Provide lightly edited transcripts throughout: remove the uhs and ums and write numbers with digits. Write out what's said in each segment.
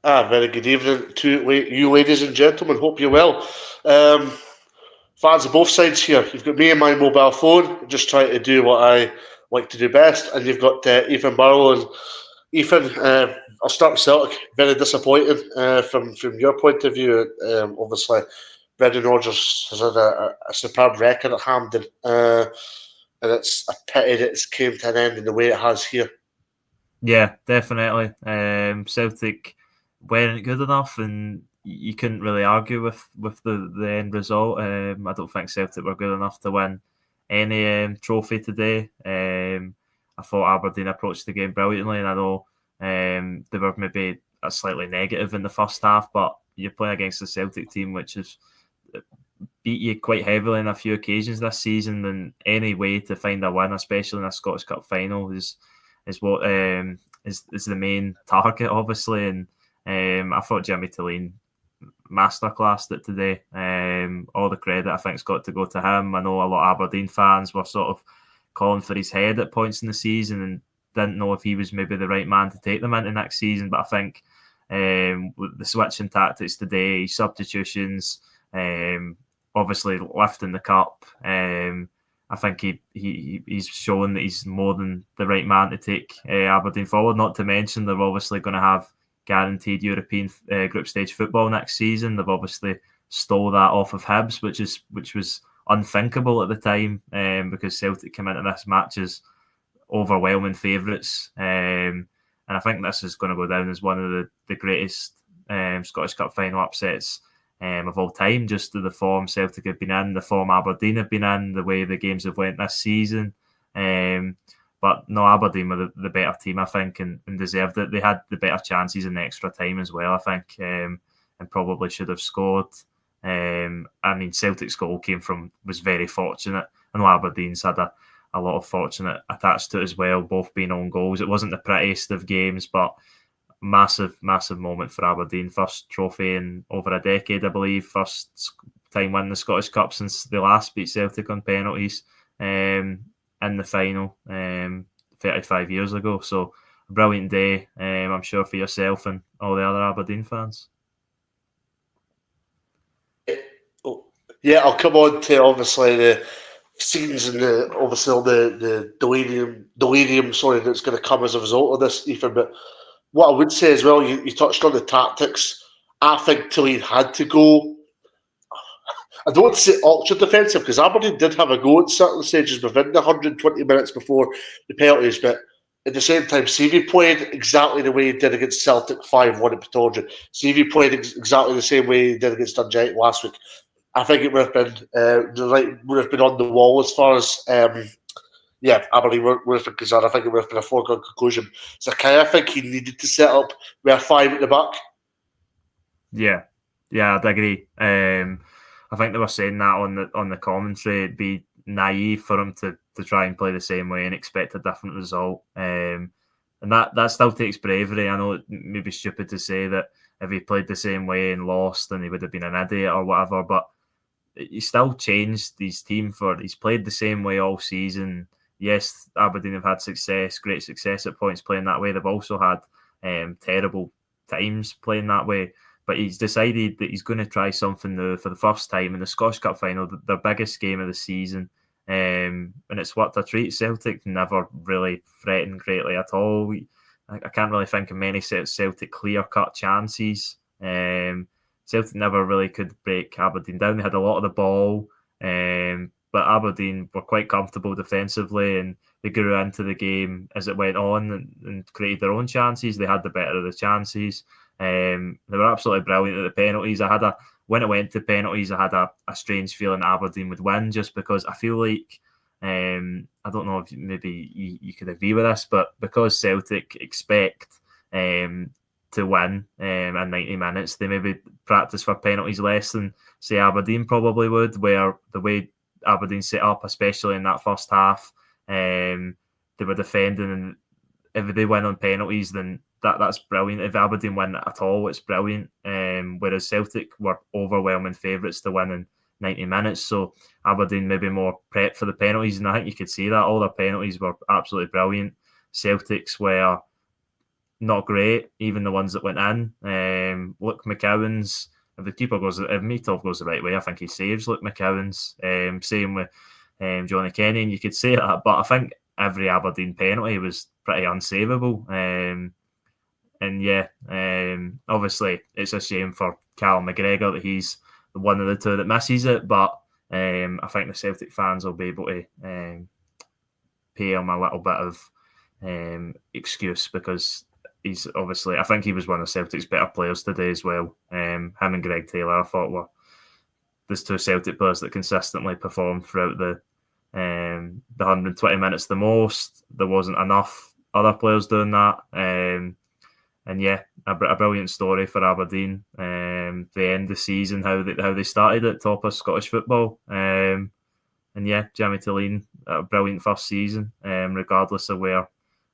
Very good evening to you, ladies and gentlemen. Hope you're well. Um, Fans of both sides here. You've got me and my mobile phone, just trying to do what I like to do best, and you've got Ethan Barlow. And Ethan, I'll start with Celtic. Very disappointing from your point of view. Obviously, Brendan Rodgers has had a superb record at Hampden, and it's a pity that it's came to an end in the way it has here. Yeah, definitely. Celtic weren't good enough, and you couldn't really argue with the end result. I don't think Celtic were good enough to win any trophy today. I thought Aberdeen approached the game brilliantly, and I know they were maybe a slightly negative in the first half, but you're playing against the Celtic team, which has beat you quite heavily on a few occasions this season, and any way to find a win, especially in a Scottish Cup final, is what is the main target, obviously. And I thought Jimmy Tilleen masterclassed it today. All the credit I think's got to go to him. I know a lot of Aberdeen fans were sort of calling for his head at points in the season and didn't know if he was maybe the right man to take them into next season. But I think with the switching tactics today, substitutions, obviously lifting the cup. I think he's shown that he's more than the right man to take Aberdeen forward. Not to mention they're obviously going to have guaranteed European group stage football next season. They've obviously stole that off of Hibs, which was unthinkable at the time because Celtic came into this match as overwhelming favourites. And I think this is going to go down as one of the greatest Scottish Cup final upsets of all time, just to the form Celtic have been in, the form Aberdeen have been in, the way the games have went this season. But no, Aberdeen were the better team, I think, and deserved it. They had the better chances in extra time as well, I think, and probably should have scored. I mean, Celtic's goal was very fortunate. I know Aberdeen's had a lot of fortunate attached to it as well, both being own goals. It wasn't the prettiest of games, but massive moment for Aberdeen. First trophy in over a decade, I believe. First time winning the Scottish Cup since they last beat Celtic on penalties in the final 35 years ago. So a brilliant day, I'm sure, for yourself and all the other Aberdeen fans. Yeah, I'll come on to obviously the scenes and obviously all the delirium, sorry, that's going to come as a result of this, Ethan. But what I would say as well, you touched on the tactics. I think Tilleen had to go. I don't want to say ultra defensive because Aberdeen did have a go at certain stages within the 120 minutes before the penalties, but at the same time, CV played exactly the way he did against Celtic 5-1 at Pittodrie. CV played exactly the same way he did against Dundee last week. I think it would have been the light would have been on the wall as far as Aberdeen would have been concerned. I think it would have been a foregone conclusion. So I think he needed to set up with a five at the back. Yeah, I'd agree. I think they were saying that on the commentary. It'd be naive for him to try and play the same way and expect a different result. And that still takes bravery. I know it may be stupid to say that if he played the same way and lost, then he would have been an idiot or whatever. But he still changed his team he's played the same way all season. Yes, Aberdeen have had great success at points playing that way. They've also had terrible times playing that way. But he's decided that he's going to try something new for the first time in the Scottish Cup final, their biggest game of the season. And it's worked a treat. Celtic never really threatened greatly at all. I can't really think of many Celtic clear-cut chances. Celtic never really could break Aberdeen down. They had a lot of the ball, but Aberdeen were quite comfortable defensively, and they grew into the game as it went on and created their own chances. They had the better of the chances. They were absolutely brilliant at the penalties. When it went to penalties, I had a strange feeling Aberdeen would win, just because I feel like I don't know if maybe you could agree with this, but because Celtic expect to win in 90 minutes, they maybe practice for penalties less than, say, Aberdeen probably would, where the way Aberdeen set up, especially in that first half, they were defending, and if they win on penalties, then that's brilliant. If Aberdeen win at all, it's brilliant. Whereas Celtic were overwhelming favourites to win in 90 minutes, so Aberdeen maybe more prepped for the penalties, and I think you could see that all their penalties were absolutely brilliant. Celtic's were not great, even the ones that went in. Luke McCowan's, if the keeper goes, if Meatov goes the right way, I think he saves Luke McCowan's. Same with Johnny Kenny, and you could say that, but I think every Aberdeen penalty was pretty unsavable. And yeah, obviously it's a shame for Callum McGregor that he's one of the two that misses it, but I think the Celtic fans will be able to pay him a little bit of excuse, because he's obviously, I think he was one of Celtic's better players today as well. Him and Greg Taylor, I thought, were there's two Celtic players that consistently performed throughout the 120 minutes the most. There wasn't enough other players doing that. And yeah, a brilliant story for Aberdeen. The end of the season, how they started at top of Scottish football. And yeah, Jamie Tilleen, a brilliant first season, regardless of where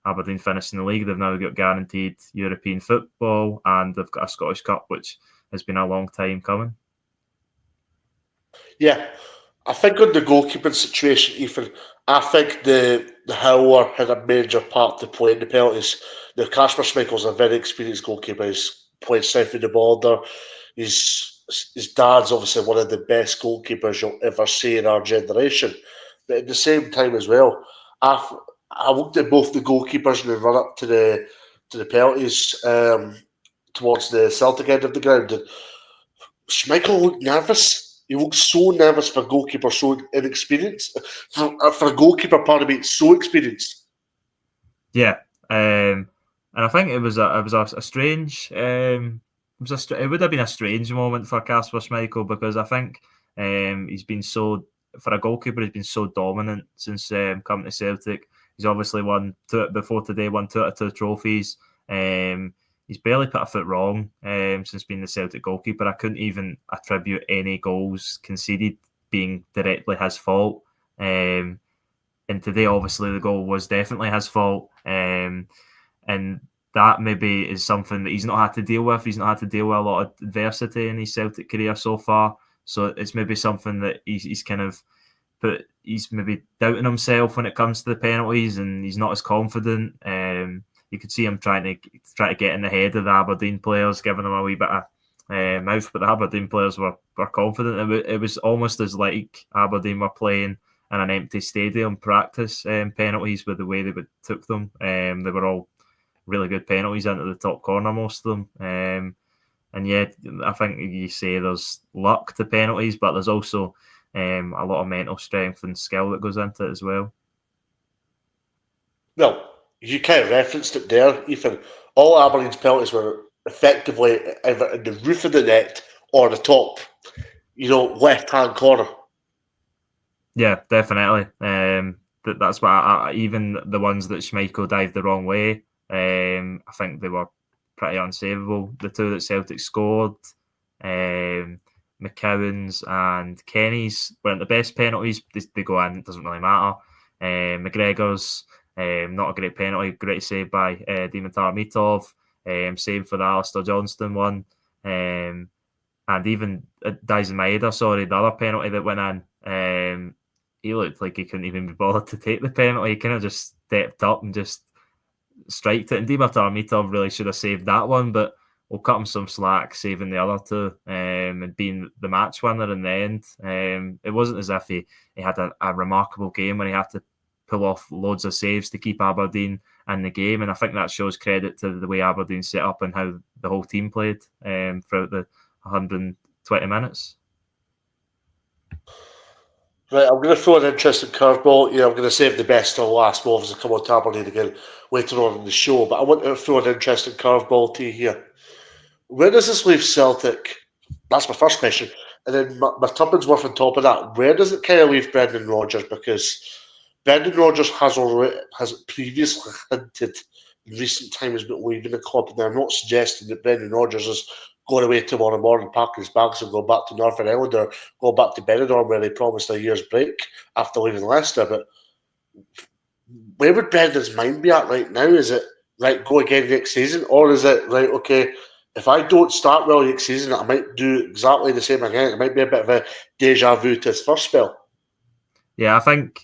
Aberdeen finished in the league. They've now got guaranteed European football, and they've got a Scottish Cup, which has been a long time coming. Yeah, I think on the goalkeeping situation, Ethan, I think the Howler had a major part to play in the penalties. The Kasper Schmeichel's a very experienced goalkeeper. He's played south of the border. His dad's obviously one of the best goalkeepers you'll ever see in our generation. But at the same time as well, I looked at both the goalkeepers in the run up to the penalties towards the Celtic end of the ground, and Schmeichel looked nervous. He looked so nervous for a goalkeeper, so inexperienced. For a goalkeeper, pardon me, so experienced. Yeah, and I think it was a strange. It would have been a strange moment for Kasper Schmeichel, because I think he's been so, for a goalkeeper, he's been so dominant since coming to Celtic. He's obviously won two out of two trophies. He's barely put a foot wrong since being the Celtic goalkeeper. I couldn't even attribute any goals conceded being directly his fault. And today, obviously, the goal was definitely his fault. And that maybe is something that he's not had to deal with. He's not had to deal with a lot of adversity in his Celtic career so far. So it's maybe something that he's kind of he's maybe doubting himself when it comes to the penalties, and he's not as confident. You could see him trying to get in the head of the Aberdeen players, giving them a wee bit of mouth, but the Aberdeen players were confident. It was almost as like Aberdeen were playing in an empty stadium practice penalties with the way they took them. They were all really good penalties into the top corner, most of them. And yeah, I think you say there's luck to penalties, but there's also a lot of mental strength and skill that goes into it as well. Well, you kind of referenced it there, Ethan. All Aberdeen's penalties were effectively either in the roof of the net or the top, left-hand corner. Yeah, definitely. That's why even the ones that Schmeichel dived the wrong way, I think they were pretty unsavable. The two that Celtic scored, McCowan's and Kenny's, weren't the best penalties. They go in, it doesn't really matter. McGregor's, not a great penalty, great save by Dimitar Mitov. Same for the Alistair Johnston one. And even Dyson Maeda, the other penalty that went in, he looked like he couldn't even be bothered to take the penalty. He kind of just stepped up and just striked it. And Dimitar Mitov really should have saved that one, but we'll cut him some slack saving the other two and being the match winner in the end. It wasn't as if he had a remarkable game when he had to pull off loads of saves to keep Aberdeen in the game, and I think that shows credit to the way Aberdeen set up and how the whole team played throughout the 120 minutes. Right, I'm going to throw an interesting curveball. I'm going to save the best till last. We'll obviously come on to Aberdeen again later on in the show, but I want to throw an interesting curveball to you here. Where does this leave Celtic? That's my first question. And then my tuppence worth on top of that, where does it kind of leave Brendan Rodgers? Because Brendan Rodgers has previously hinted in recent times about leaving the club, and I'm not suggesting that Brendan Rodgers is going away tomorrow morning, packing his bags and going back to Northern Ireland or going back to Benidorm where he promised a year's break after leaving Leicester. But where would Brendan's mind be at right now? Is it, right, go again next season? Or is it, right, okay, if I don't start well next season, I might do exactly the same again. It might be a bit of a deja vu to his first spell. Yeah, I think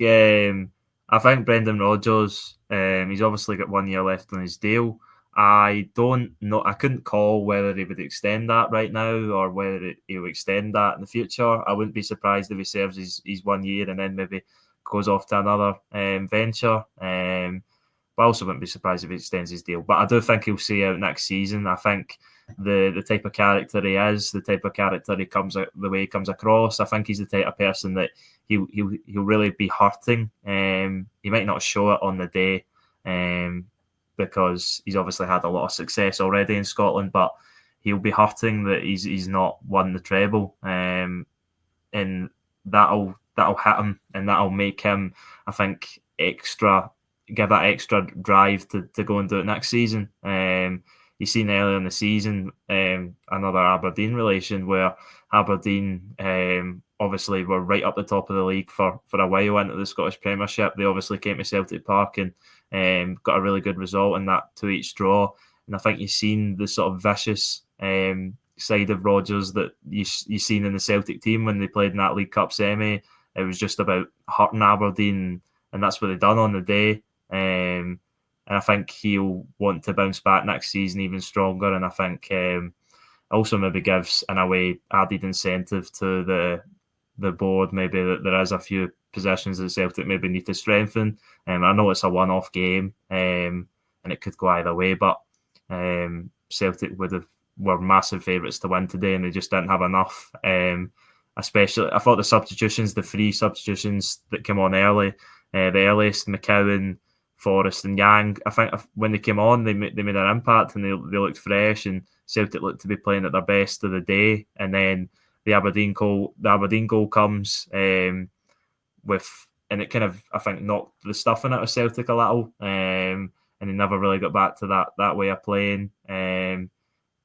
Brendan Rodgers, he's obviously got 1 year left on his deal. I don't know. I couldn't call whether he would extend that right now or whether he will extend that in the future. I wouldn't be surprised if he serves his 1 year and then maybe goes off to another venture. But I also wouldn't be surprised if he extends his deal. But I do think he'll see out next season. I think the type of character he is, the type of character he comes, the way he comes across, I think he's the type of person that he'll really be hurting. He might not show it on the day. Because he's obviously had a lot of success already in Scotland, but he'll be hurting that he's not won the treble, and that'll hit him, and that'll make him, I think, give that extra drive to go and do it next season. You've seen earlier in the season another Aberdeen relation where Aberdeen obviously were right up the top of the league for a while into the Scottish Premiership. They obviously came to Celtic Park and got a really good result in that 2-2 draw. And I think you've seen the sort of vicious side of Rodgers that you've seen in the Celtic team when they played in that League Cup semi. It was just about hurting Aberdeen, and that's what they done on the day. And I think he'll want to bounce back next season even stronger. And I think also maybe gives, in a way, added incentive to the board, maybe that there is a few positions that Celtic maybe need to strengthen. I know it's a one-off game and it could go either way, but Celtic were massive favourites to win today and they just didn't have enough. Especially, I thought the 3 substitutions that came on early, the earliest, McCowan, Forrest and Yang, I think when they came on, they made an impact and they looked fresh and Celtic looked to be playing at their best of the day. And then the Aberdeen goal comes and it kind of, I think, knocked the stuffing out of Celtic a little, and they never really got back to that way of playing. And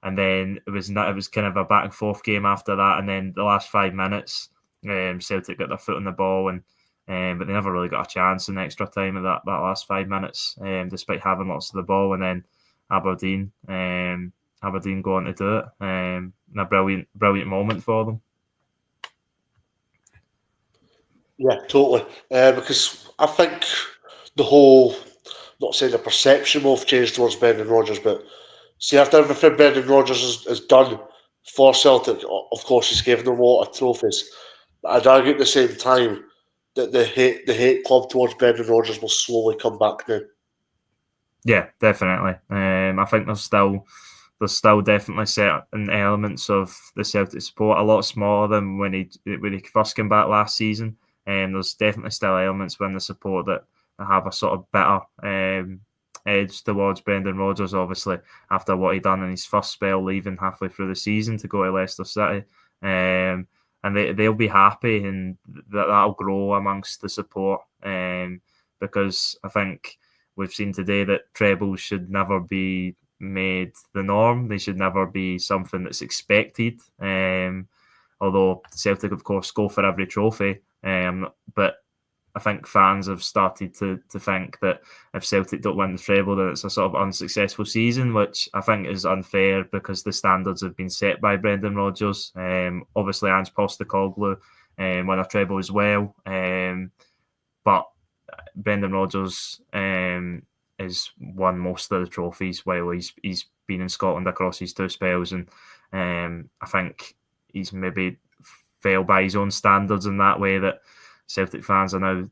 then it was kind of a back and forth game after that. And then the last 5 minutes, Celtic got their foot on the ball but they never really got a chance in extra time at that last 5 minutes, despite having lots of the ball. And then Aberdeen go on to do it. And a brilliant moment for them. Yeah, totally. Because I think the whole, not saying the perception will have changed towards Brendan Rodgers, but see, after everything Brendan Rodgers has done for Celtic, of course he's given them a lot of trophies. But I'd argue at the same time that the hate club towards Brendan Rodgers will slowly come back now. Yeah, definitely. I think there's still definitely certain elements of the Celtic support, a lot smaller than when he first came back last season. There's definitely still elements when the support that have a sort of better edge towards Brendan Rodgers, obviously, after what he done in his first spell, leaving halfway through the season to go to Leicester City. And they'll be happy, and that'll grow amongst the support. Because I think we've seen today that trebles should never be made the norm. They should never be something that's expected. Although Celtic, of course, go for every trophy. But I think fans have started to think that if Celtic don't win the treble, then it's a sort of unsuccessful season, which I think is unfair because the standards have been set by Brendan Rodgers. Obviously, Ange Postecoglou won a treble as well. But Brendan Rodgers has won most of the trophies while he's been in Scotland across his 2 spells, and I think he's maybe fell by his own standards in that way that Celtic fans are now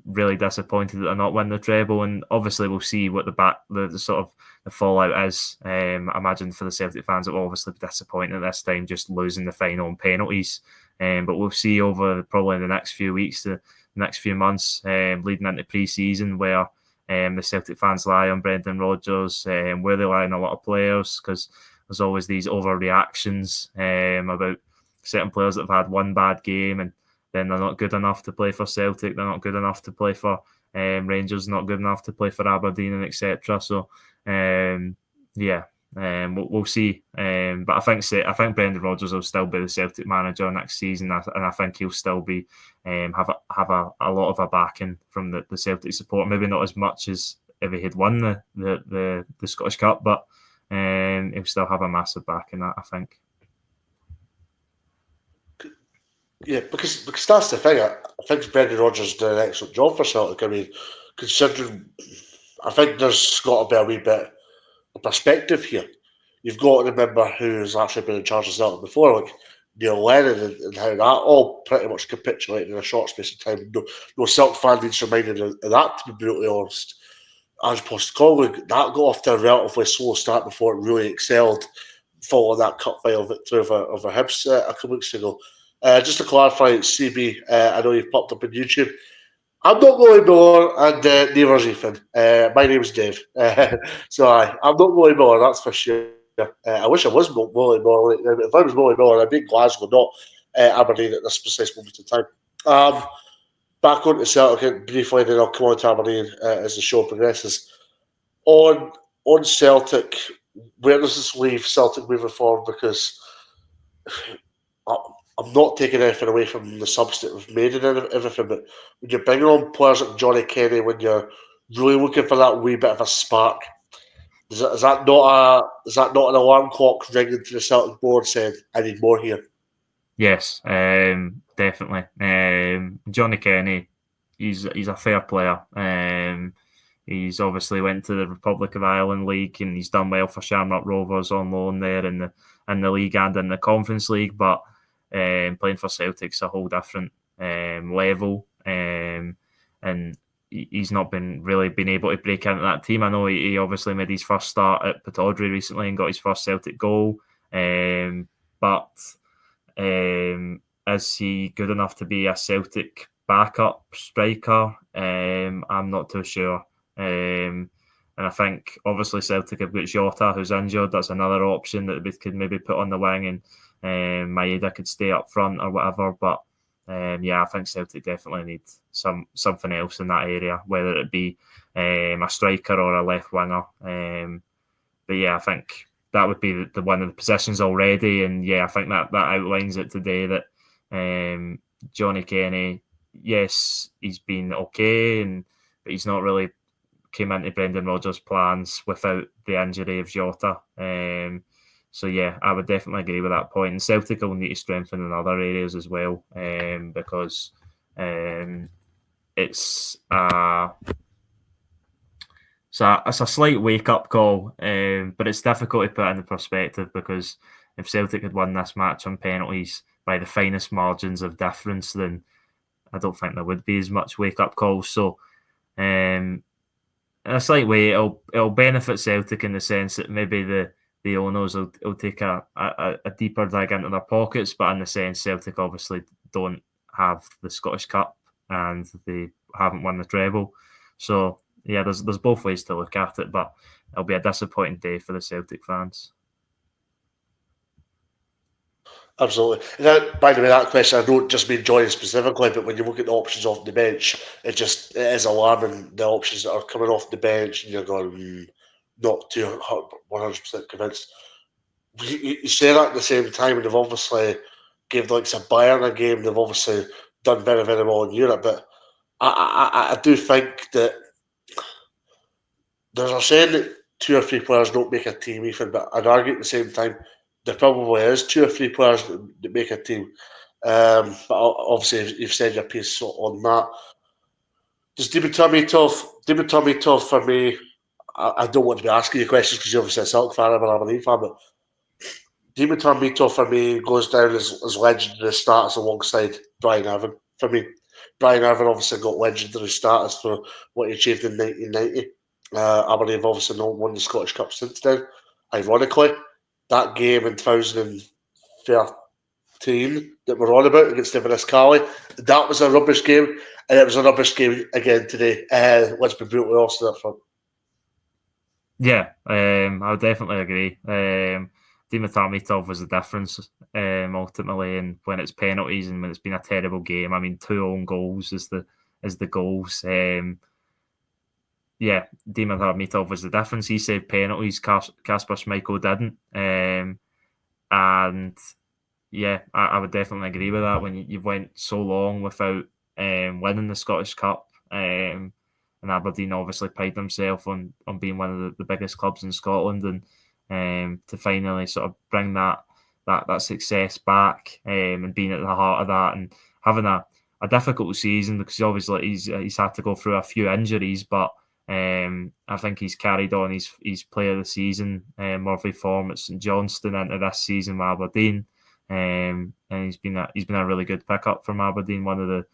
really disappointed that they're not winning the treble. And obviously we'll see what the sort of the fallout is. I imagine for the Celtic fans it will obviously be disappointing this time, just losing the final on penalties. But we'll see over probably the next few weeks, the next few months, leading into pre-season, where the Celtic fans lie on Brendan Rodgers, where they lie on a lot of players, because there's always these overreactions about certain players that have had one bad game and then they're not good enough to play for Celtic, they're not good enough to play for Rangers, not good enough to play for Aberdeen, and etc. So, we'll see. But I think Brendan Rodgers will still be the Celtic manager next season, and I think he'll still be have a lot of a backing from the Celtic support. Maybe not as much as if he had won the Scottish Cup, but he'll still have a massive backing. That I think. Yeah, because that's the thing. I think Brendan Rodgers did an excellent job for Celtic. I mean, considering, I think there's got to be a wee bit a perspective here. You've got to remember who's actually been in charge of Celtic before, like Neil Lennon, and how that all pretty much capitulated in a short space of time. No Celtic fan needs reminding of that, to be brutally honest. As Postecoglou, that got off to a relatively slow start before it really excelled, following that cup final victory over Hibs a couple weeks ago. Just to clarify, CB, I know you've popped up on YouTube. I'm not Willie Miller, and neither is Ethan. My name's Dave. I'm not Willie Miller, that's for sure. I wish I was Willie Miller. If I was Willie Miller, I'd be in Glasgow, not Aberdeen at this precise moment in time. Um, Back on to Celtic briefly, then I'll come on to Aberdeen as the show progresses. On Celtic, where does this leave Celtic moving forward? Because I'm not taking anything away from the subs that we've made and everything, but when you're bringing on players like Johnny Kenny, when you're really looking for that wee bit of a spark, is that not an alarm clock ringing to the Celtic board saying, I need more here? Yes, definitely. Johnny Kenny, he's a fair player. He's obviously went to the Republic of Ireland League and he's done well for Shamrock Rovers on loan there in the league and in the Conference League. But playing for Celtic's a whole different level, and he's not been able to break into that team. I know he obviously made his first start at Pittodrie recently and got his first Celtic goal, but is he good enough to be a Celtic backup striker? I'm not too sure. And I think obviously Celtic have got Jota, who's injured. That's another option that we could maybe put on the wing, and Maeda could stay up front or whatever. But I think Celtic definitely need something else in that area, whether it be a striker or a left winger. But I think that would be the one of the positions already, and I think that outlines it today. That Johnny Kenny, yes, he's been okay, but he's not really came into Brendan Rodgers' plans without the injury of Jota. I would definitely agree with that point. And Celtic will need to strengthen in other areas as well, because it's a slight wake-up call, but it's difficult to put into perspective, because if Celtic had won this match on penalties by the finest margins of difference, then I don't think there would be as much wake-up calls. So in a slight way, it'll benefit Celtic in the sense that maybe the owners will take a deeper dig into their pockets, but in the sense Celtic obviously don't have the Scottish Cup and they haven't won the treble. So there's both ways to look at it, but it'll be a disappointing day for the Celtic fans. Absolutely. Now, by the way, that question, I don't just mean Johnny specifically, but when you look at the options off the bench, it is alarming, the options that are coming off the bench, and you're going, not too 100% convinced. You say that at the same time, and they've obviously gave the likes of Bayern a game, they've obviously done very, very well in Europe, but I do think that there's a saying that 2 or 3 players don't make a team, Ethan, but I'd argue at the same time, there probably is 2 or 3 players that make a team. But obviously, you've said your piece on that. Does Dimitar Mitov for me, I don't want to be asking you questions because you're obviously a Celtic fan, I'm an Aberdeen fan, but Dimitar Mitov for me goes down as legendary status alongside Brian Irvine for me. Brian Irvine obviously got legendary status for what he achieved in 1990. Aberdeen have obviously not won the Scottish Cup since then. Ironically, that game in 2013 that we're on about against Inverness Cali, that was a rubbish game, and it was a rubbish game again today. Let's be brutally honest on that front. Yeah, I would definitely agree. Dimitar Mitov was the difference ultimately, and when it's penalties and when it's been a terrible game. I mean, 2 own goals is the goals. Dimitar Mitov was the difference. He saved penalties. Kasper Schmeichel didn't. I would definitely agree with that. When you've went so long without winning the Scottish Cup, and Aberdeen obviously pride themselves on being one of the biggest clubs in Scotland, and to finally sort of bring that success back, and being at the heart of that, and having a difficult season, because obviously he's had to go through a few injuries, but I think he's carried on his player of the season Murphy form at St Johnstone into this season with Aberdeen, and he's been a really good pickup from Aberdeen. One of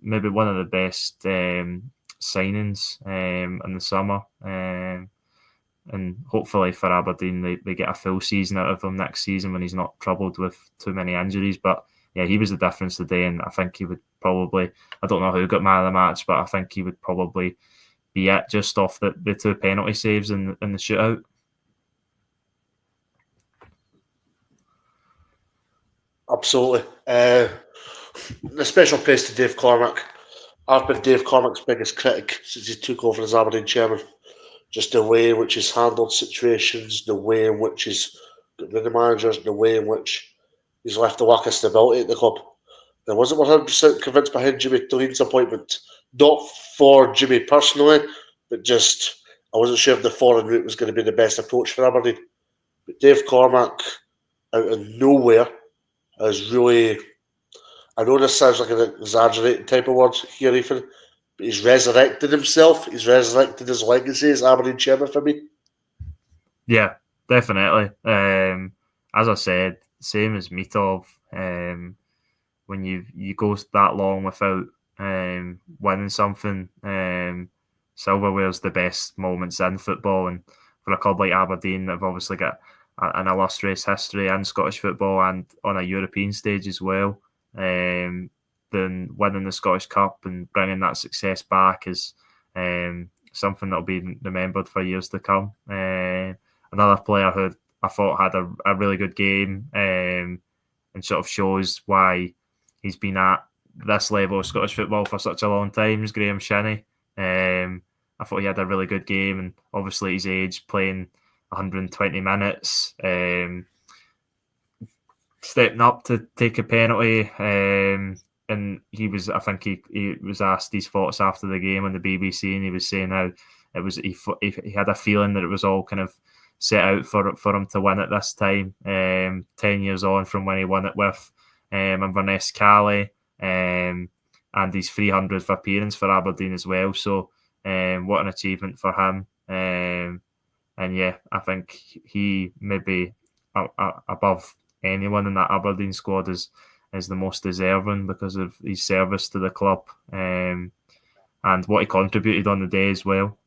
maybe one of the best signings in the summer. And hopefully for Aberdeen, they get a full season out of him next season when he's not troubled with too many injuries. But yeah, he was the difference today, and I think he would probably, I don't know who got man of the match, but I think he would probably be it just off the 2 penalty saves in the shootout. Absolutely. A special praise to Dave Cormack. I've been Dave Cormack's biggest critic since he took over as Aberdeen chairman. Just the way in which he's handled situations, the way in which he's got rid of managers, the way in which he's left a lack of stability at the club. I wasn't 100% convinced behind Jimmy Toleen's appointment. Not for Jimmy personally, but just I wasn't sure if the foreign route was going to be the best approach for Aberdeen. But Dave Cormack, out of nowhere, has really... I know this sounds like an exaggerated type of word here, Ethan, but he's resurrected himself. He's resurrected his legacy as Aberdeen chairman for me. Yeah, definitely. As I said, same as Mitov. When you go that long without winning something, silverware's the best moments in football. And for a club like Aberdeen, they've obviously got an illustrious history in Scottish football and on a European stage as well. Then winning the Scottish Cup and bringing that success back is something that'll be remembered for years to come. Another player who I thought had a really good game and sort of shows why he's been at this level of Scottish football for such a long time is Graham Shinnie. I thought he had a really good game, and obviously his age, playing 120 minutes, stepping up to take a penalty, and he was, I think he was asked his thoughts after the game on the BBC, and he was saying how it was he had a feeling that it was all kind of set out for him to win it this time. 10 years on from when he won it with Inverness Cali, and his 300th appearance for Aberdeen as well. So what an achievement for him. And yeah, I think he maybe above anyone in that Aberdeen squad is the most deserving because of his service to the club and what he contributed on the day as well.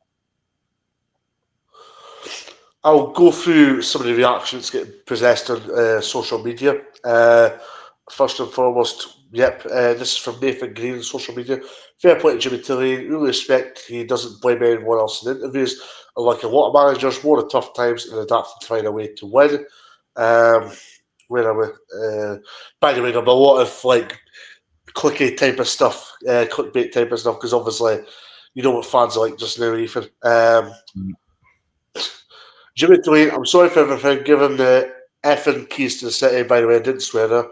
I'll go through some of the reactions getting possessed on social media. First and foremost, this is from Nathan Green on social media. Fair play to Jimmy Toleen. Really respect he doesn't blame anyone else in interviews. Like a lot of managers, more of tough times and adapting to find a way to win. Where are we? By the way, there'll be a lot of like clicky type of stuff, clickbait type of stuff, because obviously you know what fans are like just now, Ethan. Jimmy Toleen, I'm sorry for everything. Give him the effing keys to the city. By the way, I didn't swear there.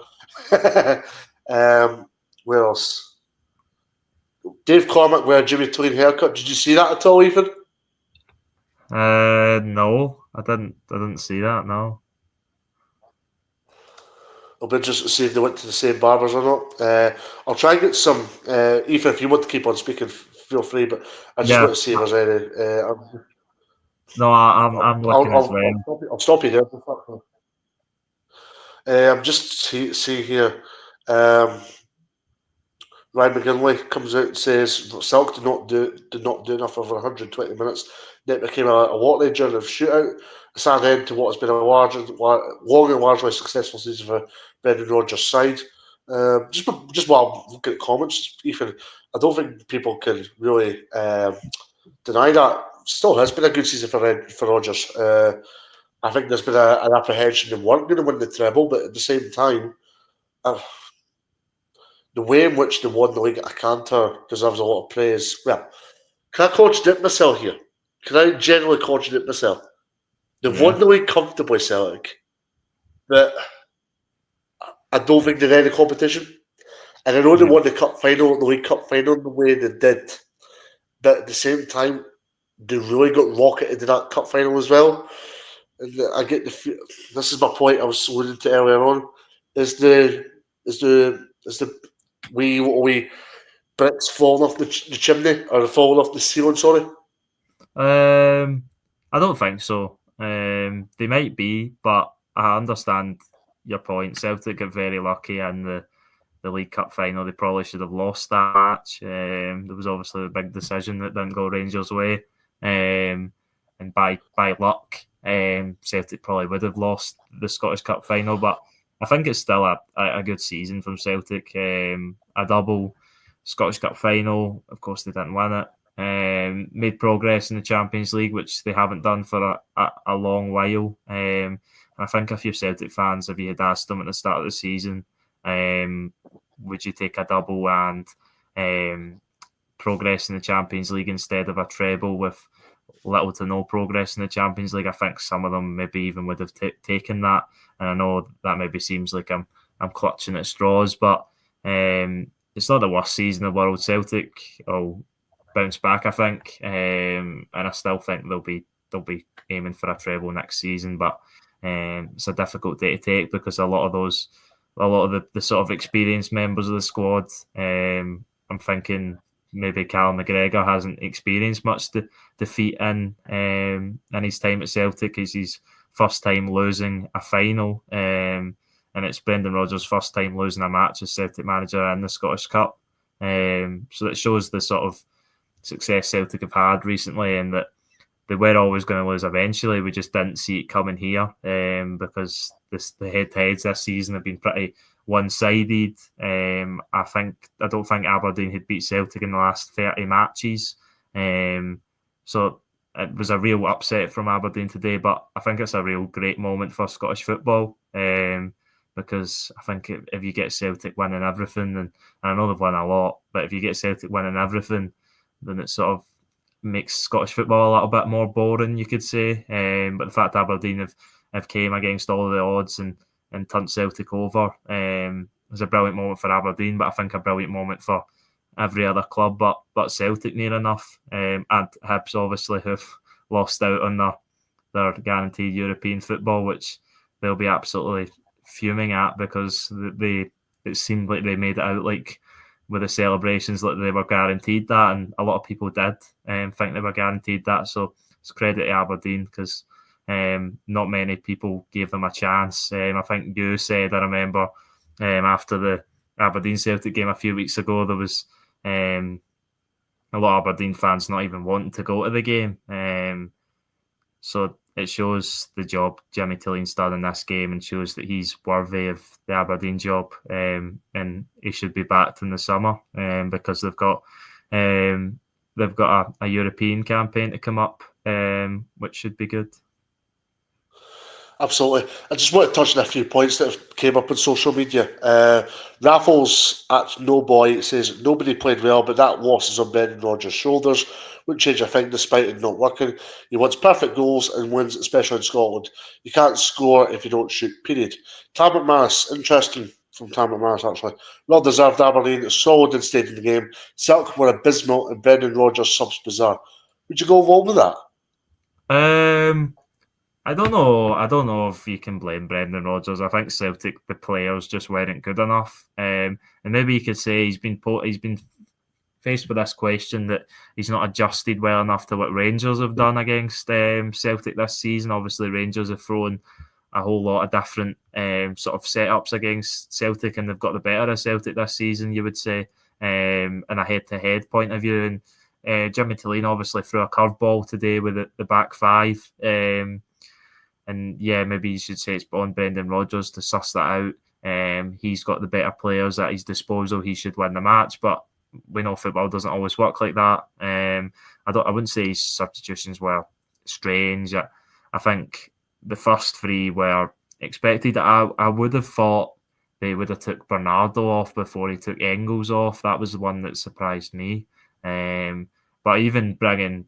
Where else? Dave Cormack wear Jimmy Toleen haircut. Did you see that at all, Ethan? No, I didn't see that. No. I'll be interested to see if they went to the same barbers or not. I'll try and get some. Ethan, if you want to keep on speaking, feel free. But I just want to see if there's any. No, I'm looking as well. I'll stop you there. I'm just see here. Ryan McGinley comes out and says Celtic did not do enough over 120 minutes. It became a watery during the shootout. A sad end to what has been a long and largely successful season for Brendan Rodgers' side. Just while I'm looking at comments, Ethan, I don't think people can really deny that. Still has been a good season for Rodgers. I think there's been an apprehension they weren't going to win the treble, but at the same time, the way in which they won the league at a canter deserves a lot of praise. Well, can I contradict myself here? Can I generally contradict myself? They've won the league comfortably, Celtic, but I don't think they're any competition. And I know they won the League Cup final the way they did, but at the same time, they really got rocketed in that cup final as well. And I get this is my point I was alluding to earlier on. Is the wee bricks falling off the chimney or falling off the ceiling? Sorry, I don't think so. They might be, but I understand your point. Celtic got very lucky in the League Cup final. They probably should have lost that match. There was obviously a big decision that didn't go Rangers' way. And by luck, Celtic probably would have lost the Scottish Cup final. But I think it's still a good season from Celtic. A double Scottish Cup final. Of course, they didn't win it. Made progress in the Champions League, which they haven't done for a long while. I think a few Celtic fans, if you had asked them at the start of the season, would you take a double and progress in the Champions League instead of a treble with little to no progress in the Champions League? I think some of them maybe even would have taken that. And I know that maybe seems like I'm clutching at straws, but it's not the worst season in the world. Celtic will bounce back, I think, and I still think they'll be aiming for a treble next season. But it's a difficult day to take because a lot of the sort of experienced members of the squad, I'm thinking maybe Callum McGregor hasn't experienced much defeat in his time at Celtic. It's his first time losing a final, and it's Brendan Rodgers' first time losing a match as Celtic manager in the Scottish Cup. So that shows the sort of success Celtic have had recently, and that they were always going to lose eventually. We just didn't see it coming here because the head-to-heads this season have been pretty one-sided. I don't think Aberdeen had beat Celtic in the last 30 matches. So it was a real upset from Aberdeen today, but I think it's a real great moment for Scottish football because I think if you get Celtic winning everything, and I know they've won a lot, but if you get Celtic winning everything, then it sort of makes Scottish football a little bit more boring, you could say. But the fact Aberdeen have came against all of the odds and turned Celtic over was a brilliant moment for Aberdeen, but I think a brilliant moment for every other club but Celtic near enough. And Hibs obviously have lost out on their guaranteed European football, which they'll be absolutely fuming at because it seemed like they made it out like with the celebrations like they were guaranteed that, and a lot of people did think they were guaranteed that. So it's credit to Aberdeen because not many people gave them a chance. I think you said, I remember after the Aberdeen Celtic game a few weeks ago, there was a lot of Aberdeen fans not even wanting to go to the game. So it shows the job Jimmy Tilling's done in this game and shows that he's worthy of the Aberdeen job, and he should be backed in the summer because they've got a European campaign to come up, which should be good. Absolutely. I just want to touch on a few points that have came up on social media. Raffles at No Boy says nobody played well, but that loss is on Brendan Rodgers' shoulders. Wouldn't change a thing despite it not working. He wants perfect goals and wins, especially in Scotland. You can't score if you don't shoot, period. Tam McManus, interesting from Tam McManus actually. Well deserved Aberdeen, is solid and stayed in the game. Celtic were abysmal and Brendan Rodgers subs bizarre. Would you go along with that? I don't know. I don't know if you can blame Brendan Rodgers. I think Celtic, the players, just weren't good enough. And maybe you could say he's been faced with this question that he's not adjusted well enough to what Rangers have done against Celtic this season. Obviously, Rangers have thrown a whole lot of different sort of setups against Celtic, and they've got the better of Celtic this season, you would say, in a head-to-head point of view. And Jimmy Tilleen obviously threw a curveball today with the back five. And yeah, maybe you should say it's on Brendan Rodgers to suss that out. He's got the better players at his disposal. He should win the match, but we know football doesn't always work like that. I wouldn't say his substitutions were strange. I think the first three were expected. I would have thought they would have took Bernardo off before he took Engels off. That was the one that surprised me. But even bringing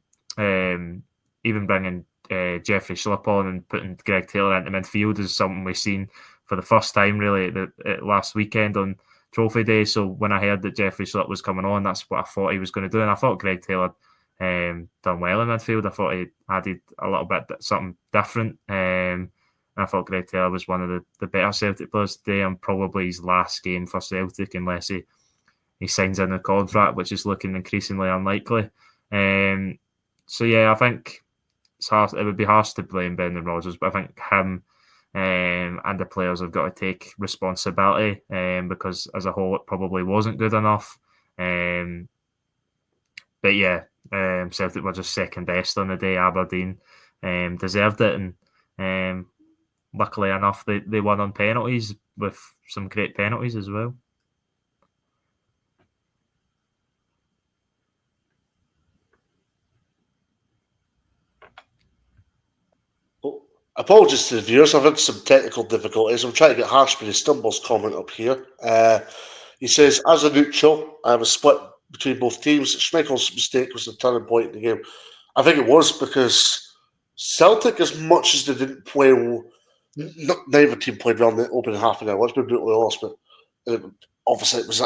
Jeffrey Schlupp on and putting Greg Taylor into midfield is something we've seen for the first time really at last weekend on Trophy Day. So when I heard that Jeffrey Schlupp was coming on, that's what I thought he was going to do. And I thought Greg Taylor done well in midfield. I thought he added a little bit something different. And I thought Greg Taylor was one of the better Celtic players today, and probably his last game for Celtic unless he signs in a contract, which is looking increasingly unlikely. So yeah, I think it's hard. It would be harsh to blame Brendan Rodgers, but I think him and the players have got to take responsibility because as a whole it probably wasn't good enough. But yeah, Celtic were just second best on the day. Aberdeen deserved it, and luckily enough, they won on penalties with some great penalties as well. Oh, apologies to the viewers, I've had some technical difficulties. I'm trying to get Harshby Stumble's comment up here. He says, as a neutral, I was split between both teams. Schmeichel's mistake was the turning point in the game. I think it was because Celtic, as much as they didn't play well, neither team played well in the opening half an hour. Let's be brutally honest, but obviously it was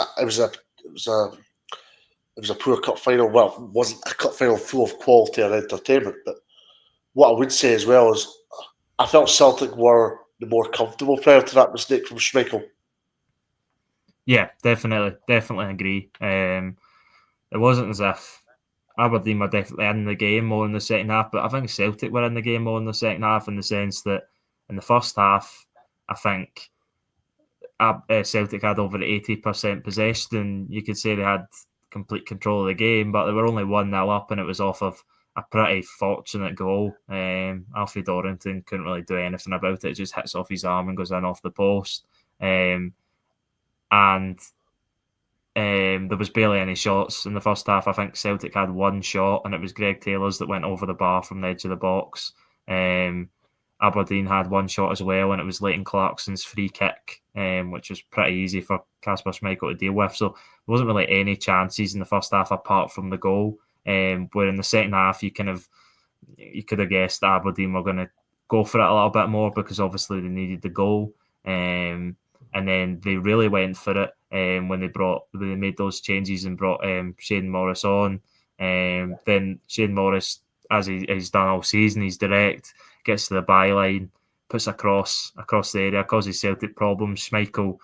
a poor cup final. Well, it wasn't a cup final full of quality and entertainment. But what I would say as well is, I felt Celtic were the more comfortable prior to that mistake from Schmeichel. Yeah, definitely agree. It wasn't as if Aberdeen were definitely in the game more in the second half, but I think Celtic were in the game more in the second half in the sense that in the first half, I think Celtic had over 80% possession, and you could say they had complete control of the game, but they were only 1-0 up, and it was off of a pretty fortunate goal. Alfie Dorrington couldn't really do anything about it. It just hits off his arm and goes in off the post. And there was barely any shots in the first half. I think Celtic had one shot, and it was Greg Taylor's that went over the bar from the edge of the box. Aberdeen had one shot as well, and it was Leighton Clarkson's free kick, which was pretty easy for Kasper Schmeichel to deal with. So there wasn't really any chances in the first half apart from the goal. Where in the second half, you could have guessed Aberdeen were going to go for it a little bit more because obviously they needed the goal. And then they really went for it when they made those changes and brought Shane Morris on. Then Shane Morris, as he's done all season, he's direct, gets to the byline, puts across the area, causes Celtic problems. Schmeichel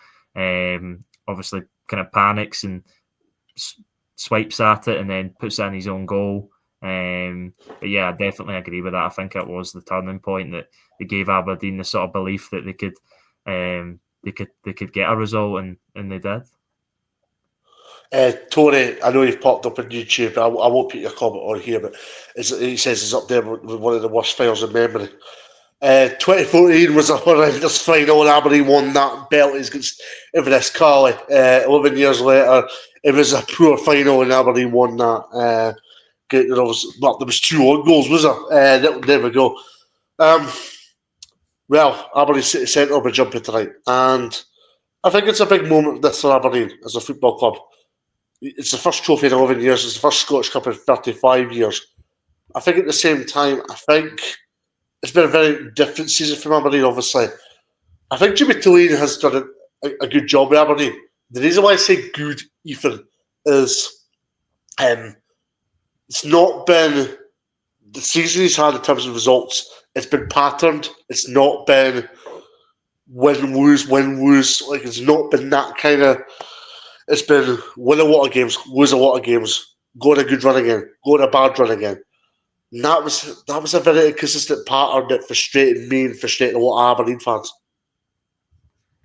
obviously kind of panics and swipes at it and then puts it in his own goal. But yeah, I definitely agree with that. I think it was the turning point that they gave Aberdeen the sort of belief that they could get a result, and they did. Tony, I know you've popped up on YouTube. I won't put your comment on here, but he says it's up there with one of the worst finals in memory. 2014 was a horrendous final, and Aberdeen won that belt against Inverness Carly. 11 years later, it was a poor final, and Aberdeen won that. There was 2 own goals, was there? There we go. Well, Aberdeen City Centre will be jumping tonight, and I think it's a big moment this for Aberdeen as a football club. It's the first trophy in 11 years. It's the first Scottish Cup in 35 years. I think at the same time, it's been a very different season for Aberdeen, obviously. I think Jimmy Tulane has done a good job with Aberdeen. The reason why I say good, Ethan, is it's not been the season he's had in terms of results. It's been patterned. It's not been win, lose, win, lose. Like, it's not been that kind of... It's been win a lot of games, lose a lot of games, go on a good run again, go on a bad run again. And that was a very inconsistent pattern that frustrated me and frustrated a lot of Aberdeen fans.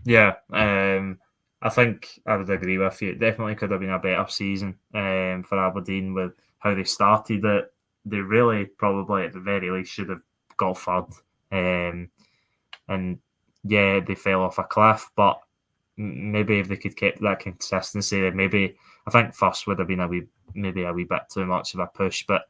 Yeah, I think I would agree with you. It definitely could have been a better season for Aberdeen with how they started it. They really probably at the very least should have got third. And yeah, they fell off a cliff, but maybe if they could keep that consistency, then maybe I think first would have been a wee bit too much of a push, but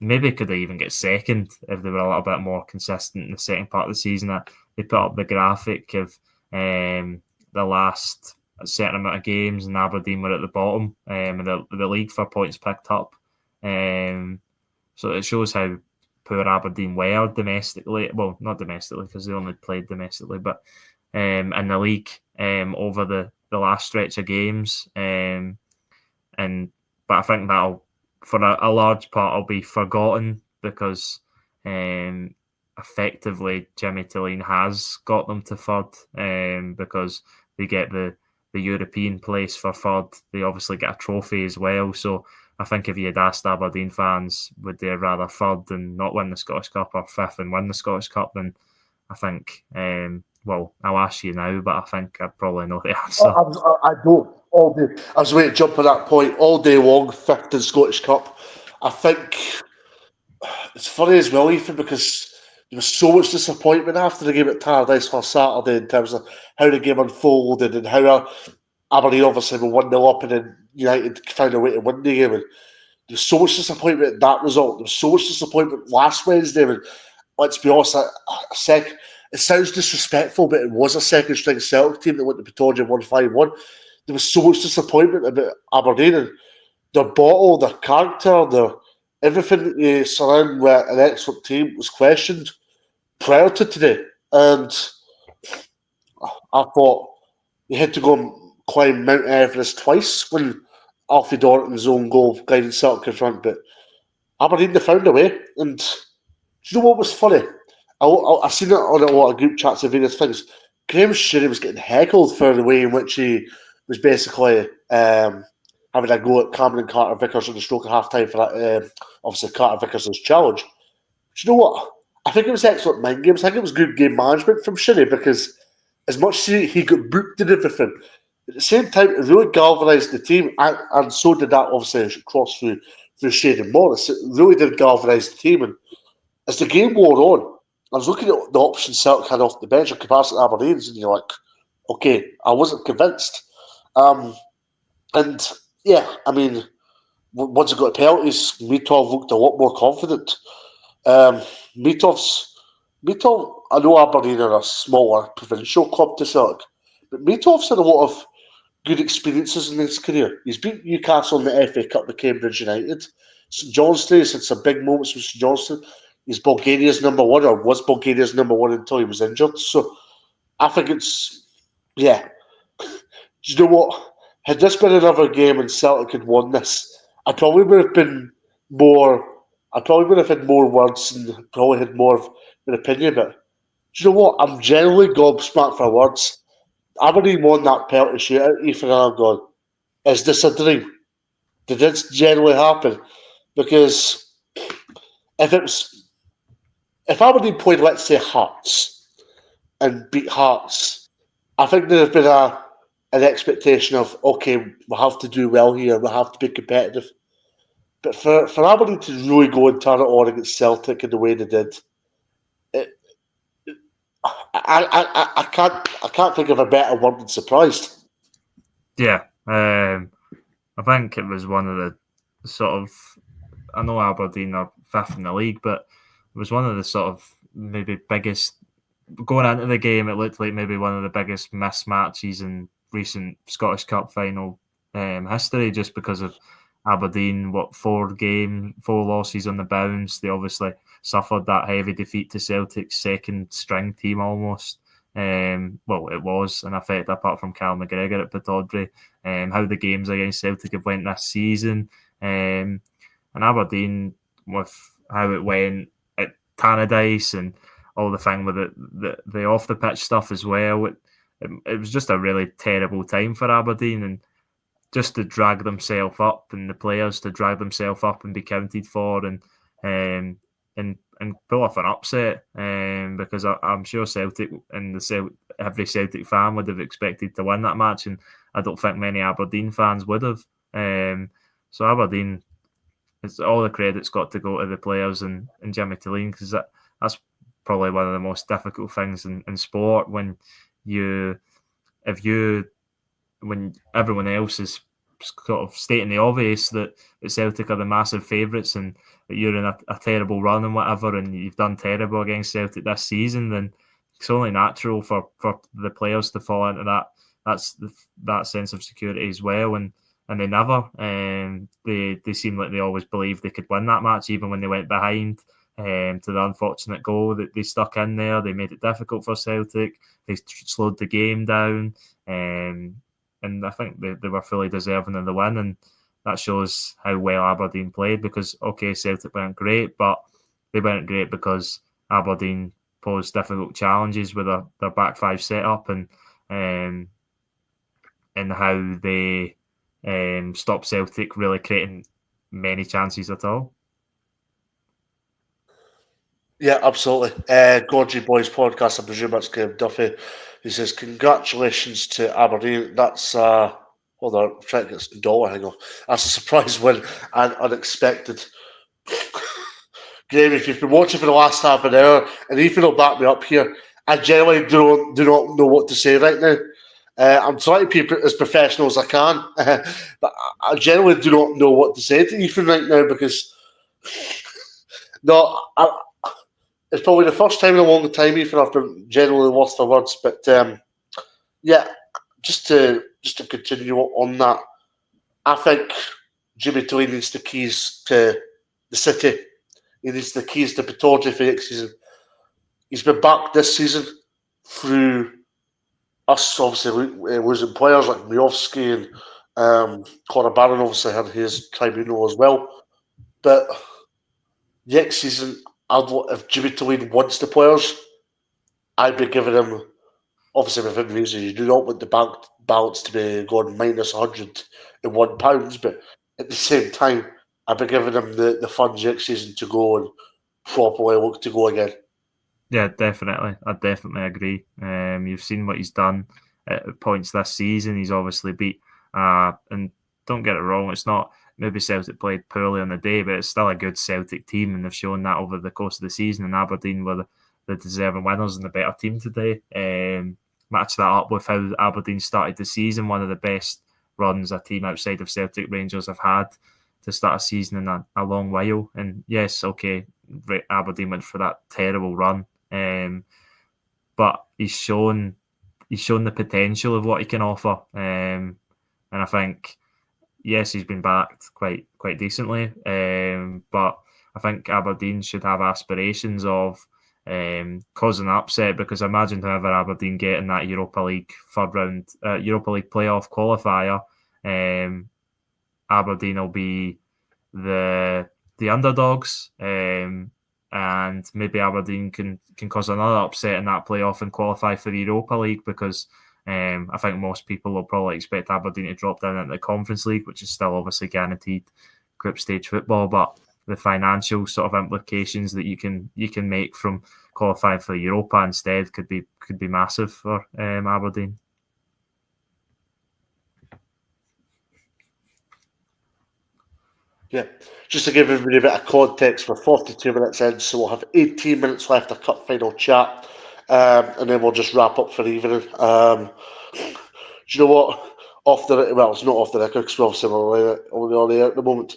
maybe could they even get second if they were a little bit more consistent in the second part of the season. They put up the graphic of the last certain amount of games, and Aberdeen were at the bottom of the league for points picked up. So it shows how poor Aberdeen were domestically. Well, not domestically because they only played domestically, but in the league over the last stretch of games. But I think that'll, for a large part, will be forgotten because effectively Jimmy Tulane has got them to third because they get the European place for third. They obviously get a trophy as well. So I think if you had asked Aberdeen fans, would they rather third and not win the Scottish Cup or fifth and win the Scottish Cup, then I think, well, I'll ask you now, but I think I probably know the answer. I don't. All day. I was waiting to jump on that point all day long, fifth in Scottish Cup. I think it's funny as well, Ethan, because there was so much disappointment after the game at Tardis on Saturday in terms of how the game unfolded and how Aberdeen obviously were 1-0 up and then United found a way to win the game. And there was so much disappointment in that result. There was so much disappointment last Wednesday. And let's be honest, it sounds disrespectful, but it was a second string Celtic team that went to Pittodrie and won 5-1. There was so much disappointment about Aberdeen and their bottle, their character, their everything that they surround with an excellent team was questioned prior to today. And I thought you had to go and climb Mount Everest twice when Alfie Dorrington's own goal guided Celtic in front. But Aberdeen, they found a way. And do you know what was funny? I've seen it on a lot of group chats and various things. Graham Sherry was getting heckled for the way in which he was basically having a go at Cameron Carter Vickers on the stroke at half time for that, obviously Carter Vickers' challenge. Do you know what? I think it was excellent mind games. I think it was good game management from Sherry because as much as he got booked and everything, at the same time, it really galvanised the team, and so did that obviously cross through Shane Morris. It really did galvanise the team. And as the game wore on, I was looking at the options Celtic had off the bench in comparison to Aberdeen's, and you're like, okay, I wasn't convinced. And yeah, I mean, once it got penalties, Mitov looked a lot more confident. Mitov, I know Aberdeen are a smaller provincial club to Celtic, but Mitov's had a lot of good experiences in his career. He's beat Newcastle in the FA Cup with Cambridge United. St Johnstone, he's had some big moments with St Johnstone. He's Bulgaria's number one, or was Bulgaria's number one until he was injured. So I think it's, yeah. Do you know what? Had this been another game and Celtic had won this, I probably would have been more. I probably would have had more words and probably had more of an opinion. But do you know what? I'm generally gobsmacked for words. Aberdeen won that penalty shootout, Ethan, and I'm going, is this a dream? Did this generally happen? Because if Aberdeen played, let's say, Hearts and beat Hearts, I think there'd have been an expectation of, okay, we'll have to do well here, we'll have to be competitive. But for Aberdeen to really go and turn it on against Celtic in the way they did, I can't think of a better word than surprised. Yeah, I think it was one of the sort of, I know Aberdeen are fifth in the league, but it was one of the sort of maybe biggest, going into the game, it looked like maybe one of the biggest mismatches in recent Scottish Cup final history, just because of Aberdeen, four losses on the bounce. They obviously suffered that heavy defeat to Celtic's second string team almost. Well, it was an effect apart from Cal McGregor at Pittodrie. How the games against Celtic have went this season. And Aberdeen, with how it went at Tannadice and all the thing with the off the pitch stuff as well. It was just a really terrible time for Aberdeen, and just to drag themselves up and the players to drag themselves up and be counted for and pull off an upset. Because I'm sure Celtic and every Celtic fan would have expected to win that match, and I don't think many Aberdeen fans would have. So Aberdeen, it's all the credit's got to go to the players and Jimmy Tilleen, because that's probably one of the most difficult things in sport when everyone else is sort of stating the obvious that Celtic are the massive favourites and that you're in a terrible run and whatever, and you've done terrible against Celtic this season, then it's only natural for the players to fall into that sense of security as well. And they never. They seem like they always believed they could win that match, even when they went behind. To the unfortunate goal that they stuck in there, they made it difficult for Celtic. They slowed the game down, and I think they were fully deserving of the win. And that shows how well Aberdeen played, because okay, Celtic weren't great, but they weren't great because Aberdeen posed difficult challenges with their back five setup and how they stopped Celtic really creating many chances at all. Yeah, absolutely. Gorgie Boys podcast, I presume that's Graham Duffy. He says, congratulations to Aberdeen. That's, hold on, I'm trying to get some dollar, hang on. That's a surprise win and unexpected. Graham, if you've been watching for the last half an hour, and even will back me up here, I genuinely do not know what to say right now. I'm trying to be as professional as I can, but I genuinely do not know what to say to Ethan right now because no, it's probably the first time in a long time, Ethan, I've been generally lost for words. But yeah, just to continue on that, I think Jimmy Tully needs the keys to the city. He needs the keys to Pittodrie for next season. He's been back this season through us obviously losing players like Miovski and Connor Barron obviously had his tribunal as well. But next season, if Jimmy Tully wants the players, I'd be giving him, obviously within reason, you do not want the bank balance to be going minus £101, but at the same time, I'd be giving him the funds next season to go and properly look to go again. Yeah, definitely. I definitely agree. You've seen what he's done at points this season. He's obviously beat, and don't get it wrong, it's not maybe Celtic played poorly on the day, but it's still a good Celtic team, and they've shown that over the course of the season. And Aberdeen were the deserving winners and the better team today. Match that up with how Aberdeen started the season, one of the best runs a team outside of Celtic Rangers have had to start a season in a long while. And yes, okay, Aberdeen went for that terrible run. But he's shown the potential of what he can offer, and I think yes, he's been backed quite decently, but I think Aberdeen should have aspirations of causing an upset, because I imagine whoever Aberdeen get in that Europa League third round, Europa League playoff qualifier, Aberdeen will be the underdogs. And maybe Aberdeen can cause another upset in that playoff and qualify for the Europa League, because I think most people will probably expect Aberdeen to drop down into the Conference League, which is still obviously guaranteed group stage football, but the financial sort of implications that you can make from qualifying for the Europa instead could be massive for Aberdeen. Yeah, just to give everybody a bit of context, we're 42 minutes in, so we'll have 18 minutes left, a cup final chat, and then we'll just wrap up for the evening. Do you know what? It's not off the record because we're obviously only on the air at the moment.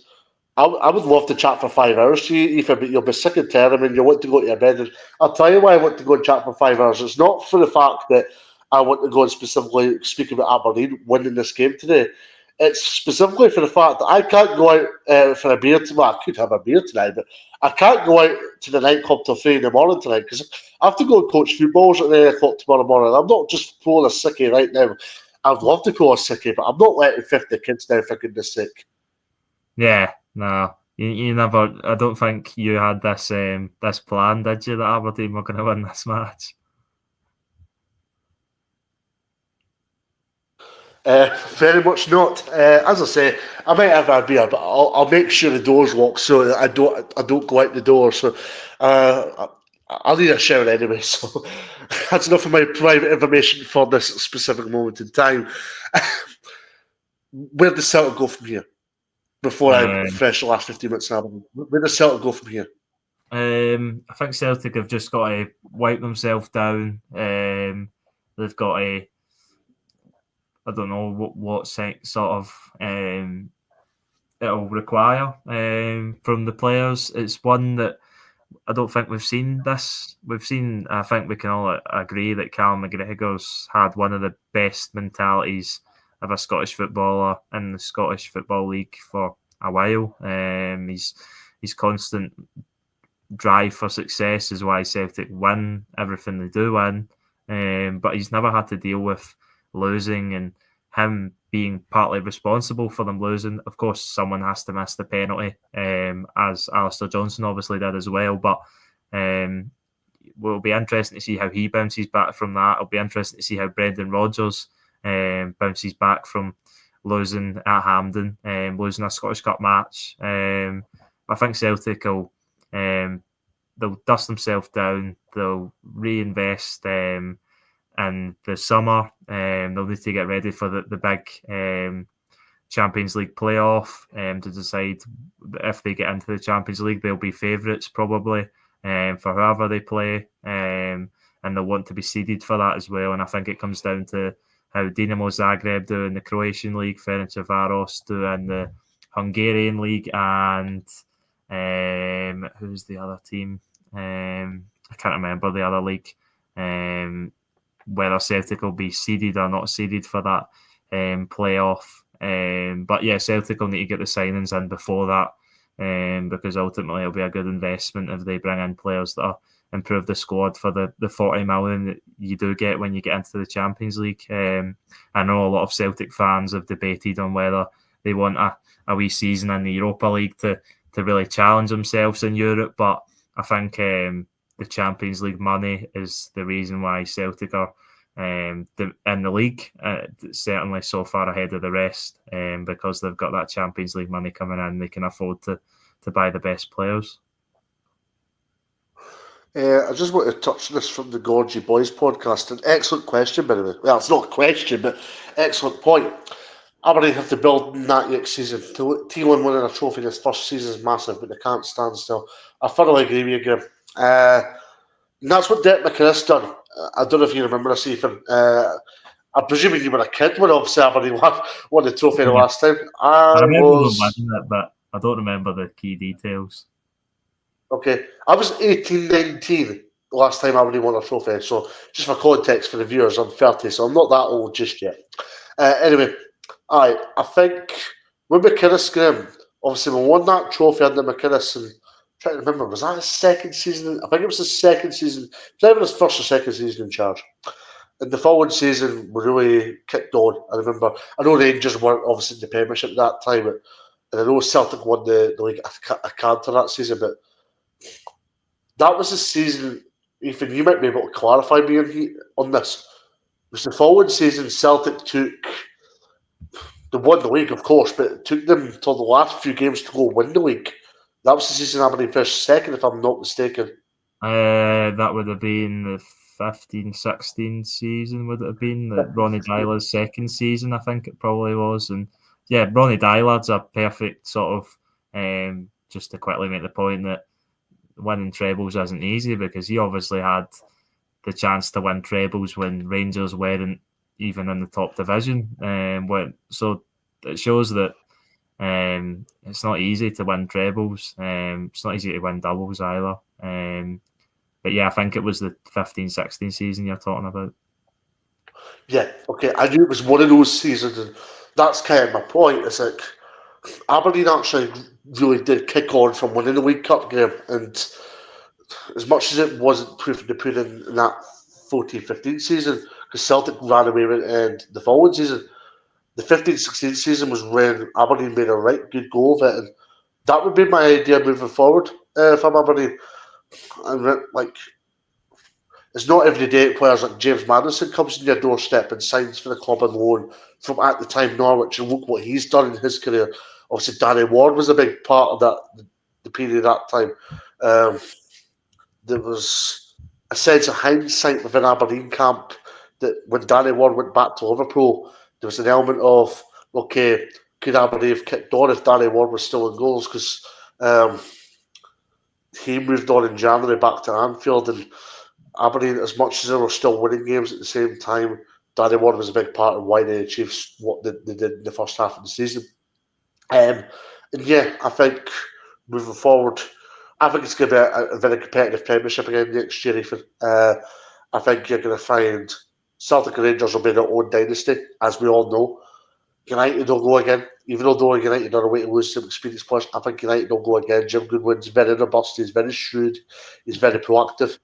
I would love to chat for 5 hours to you, Ethan, but you'll be sick and tired. I mean, you want to go to your bed. And I'll tell you why I want to go and chat for 5 hours. It's not for the fact that I want to go and specifically speak about Aberdeen winning this game today. It's specifically for the fact that I can't go out for a beer tomorrow. I could have a beer tonight, but I can't go out to the nightclub till 3 in the morning tonight because I have to go and coach footballs at 9 o'clock tomorrow morning. I'm not just pulling a sickie right now. I'd love to pull a sickie, but I'm not letting 50 kids down for goodness sake. Yeah, no. You never. I don't think you had this this plan, did you? That Aberdeen were going to win this match. Very much not. As I say, I might have a beer, but I'll make sure the door's locked so that I don't go out the door. So I'll need a shower anyway. So that's enough of my private information for this specific moment in time. Where does Celtic go from here? Before I refresh the last 15 minutes now, where does Celtic go from here? I think Celtic have just got to wipe themselves down. They've got to, I don't know what sort of it'll require from the players. It's one that I don't think we've seen this. I think we can all agree that Callum McGregor's had one of the best mentalities of a Scottish footballer in the Scottish Football League for a while. His constant drive for success is why Celtic win everything they do win. But he's never had to deal with losing and him being partly responsible for them losing. Of course, someone has to miss the penalty, as Alistair Johnson obviously did as well. But it'll be interesting to see how he bounces back from that. It'll be interesting to see how Brendan Rodgers bounces back from losing at Hampden, losing a Scottish Cup match. I think Celtic will they'll dust themselves down. They'll reinvest in the summer. They'll need to get ready for the big Champions League playoff to decide if they get into the Champions League. They'll be favourites probably for whoever they play, and they'll want to be seeded for that as well. And I think it comes down to how Dinamo Zagreb do in the Croatian league, Ferencvaros do in the Hungarian league, and who's the other team? I can't remember the other league. Whether Celtic will be seeded or not seeded for that playoff. But yeah, Celtic will need to get the signings in before that, because ultimately it'll be a good investment if they bring in players that improve the squad for the 40 million that you do get when you get into the Champions League. I know a lot of Celtic fans have debated on whether they want a wee season in the Europa League to really challenge themselves in Europe, but I think the Champions League money is the reason why Celtic are in the league, certainly so far ahead of the rest, because they've got that Champions League money coming in. They can afford to buy the best players. I just want to touch on this from the Gorgie Boys podcast. An excellent question, by the way. Well, it's not a question, but excellent point. Aberdeen have to build that next season. T1 winning a trophy this first season is massive, but they can't stand still. I thoroughly agree with you, Graham. And that's what Derek McInnes done. I don't know if you remember this, Ethan. I'm presuming you were a kid when obviously Aberdeen won the trophy the last time. I remember them winning it, but I don't remember the key details. Okay, I was 18, 19 last time Aberdeen won a trophy, so just for context for the viewers, I'm 30, so I'm not that old just yet. Anyway, I think with McInnes, Graham, obviously we won that trophy under McInnes, and I'm trying to remember, was that his second season? I think it was his second season. It was either his first or second season in charge. And the following season, we really kicked on. I know Rangers weren't obviously in the Premiership at that time, and I know Celtic won the league. I can't that season, but that was the season. Ethan, you might be able to clarify me on this. It was the following season Celtic they won the league, of course, but it took them till the last few games to go win the league. That was the season Aberdeen finished second, if I'm not mistaken. That would have been the 15-16 season, would it have been? Ronnie Dyler's second season, I think it probably was. And yeah, Ronnie Dyler's a perfect sort of, just to quickly make the point that winning trebles isn't easy, because he obviously had the chance to win trebles when Rangers weren't even in the top division. So it shows that it's not easy to win trebles. It's not easy to win doubles either. But yeah, I think it was the 15-16 season you're talking about. Yeah, okay. I knew it was one of those seasons, and that's kind of my point. It's like Aberdeen actually really did kick on from winning the League Cup game, and as much as it wasn't proof of the pudding in that 14-15 season, because Celtic ran away with it, and the following season, the 15-16 season was when Aberdeen made a right good go of it, and that would be my idea moving forward if I'm Aberdeen. And like, it's not every day players like James Madison comes in your doorstep and signs for the club on loan from at the time Norwich, and look what he's done in his career. Obviously, Danny Ward was a big part of that, the period at that time. There was a sense of hindsight within Aberdeen camp that when Danny Ward went back to Liverpool, there was an element of, okay, could Aberdeen have kicked on if Danny Ward was still in goals? Because he moved on in January back to Anfield, and Aberdeen, as much as they were still winning games at the same time, Danny Ward was a big part of why they achieved what they did in the first half of the season. And yeah, I think moving forward, I think it's going to be a very competitive Premiership again next year, Ethan. I think you're going to find Celtic and Rangers will be their own dynasty, as we all know. United will go again, even though United are away to lose some experienced players. I think United will go again. Jim Goodwin's very robust, he's very shrewd, he's very proactive.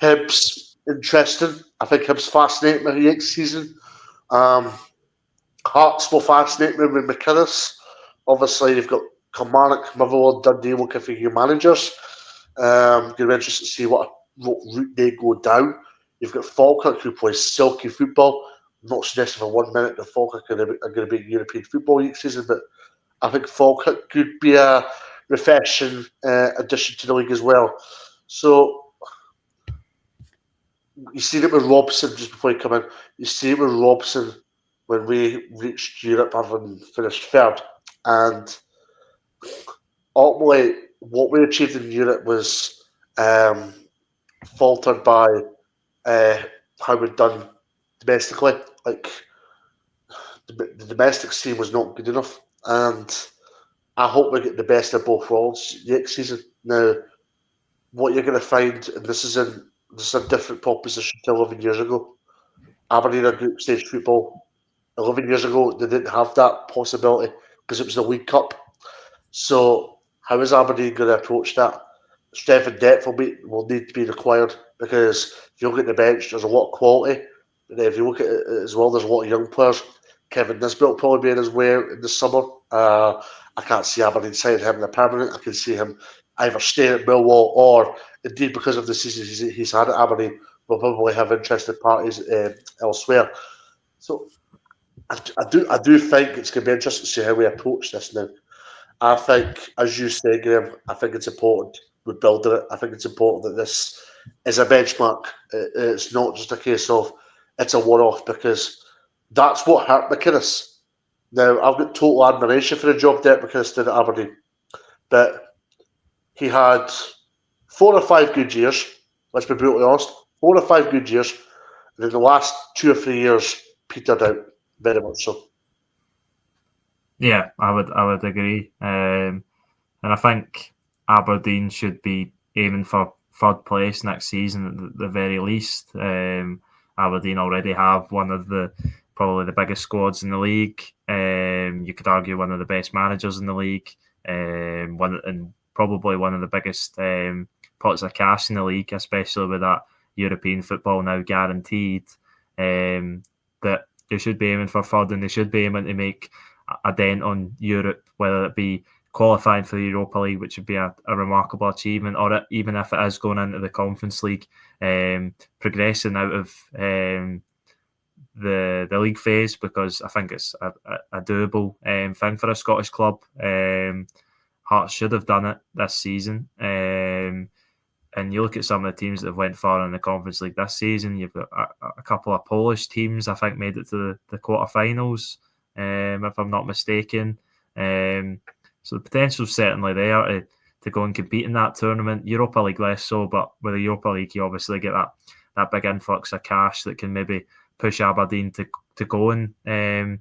Hibs, interesting. I think Hibs fascinate me next season. Hearts will fascinate me with McInnes. Obviously, you've got Kilmarnock, Motherwell, Dundee looking for new managers. Going to be interested to see what route they go down. You've got Falkirk, who plays silky football. not suggesting for 1 minute that Falkirk are going to be European football next season, but I think Falkirk could be a refreshing addition to the league as well. So you see it with Robson just before you come in. You see it with Robson when we reached Europe having finished third. And ultimately, what we achieved in Europe was um, faltered by uh, how we'd done domestically. Like, the domestic scene was not good enough. And I hope we get the best of both worlds next season. Now, what you're going to find, and this is a different proposition to 11 years ago. Aberdeen are group stage football. 11 years ago, they didn't have that possibility because it was the League Cup. So, how is Aberdeen going to approach that? Strength and depth will need to be required because if you look at the bench, there's a lot of quality. But then if you look at it as well, there's a lot of young players. Kevin Nisbet will probably be in his way in the summer. I can't see Aberdeen signing him in a permanent. I can see him either staying at Millwall or, indeed, because of the season he's had at Aberdeen, will probably have interested parties elsewhere. So I do think it's going to be interesting to see how we approach this now. I think, as you say, Graham, I think it's important we build it. I think it's important that this is a benchmark. It's not just a case of it's a one-off because that's what hurt McInnes. Now, I've got total admiration for the job that McInnes did at Aberdeen, but he had 4 or 5 good years. Let's be brutally honest, 4 or 5 good years, and then the last 2 or 3 years petered out very much so. Yeah, I would agree, and I think Aberdeen should be aiming for third place next season at the very least. Aberdeen already have one of probably the biggest squads in the league. You could argue one of the best managers in the league, and probably one of the biggest pots of cash in the league, especially with that European football now guaranteed. That they should be aiming for third, and they should be aiming to make a dent on Europe, whether it be qualifying for the Europa League, which would be a remarkable achievement, or even if it is going into the Conference League, progressing out of the league phase, because I think it's a doable thing for a Scottish club. Hearts should have done it this season. And you look at some of the teams that have went far in the Conference League this season. You've got a couple of Polish teams, I think, made it to the quarterfinals, if I'm not mistaken. So the potential's certainly there to go and compete in that tournament. Europa League less so, but with the Europa League, you obviously get that big influx of cash that can maybe push Aberdeen to go and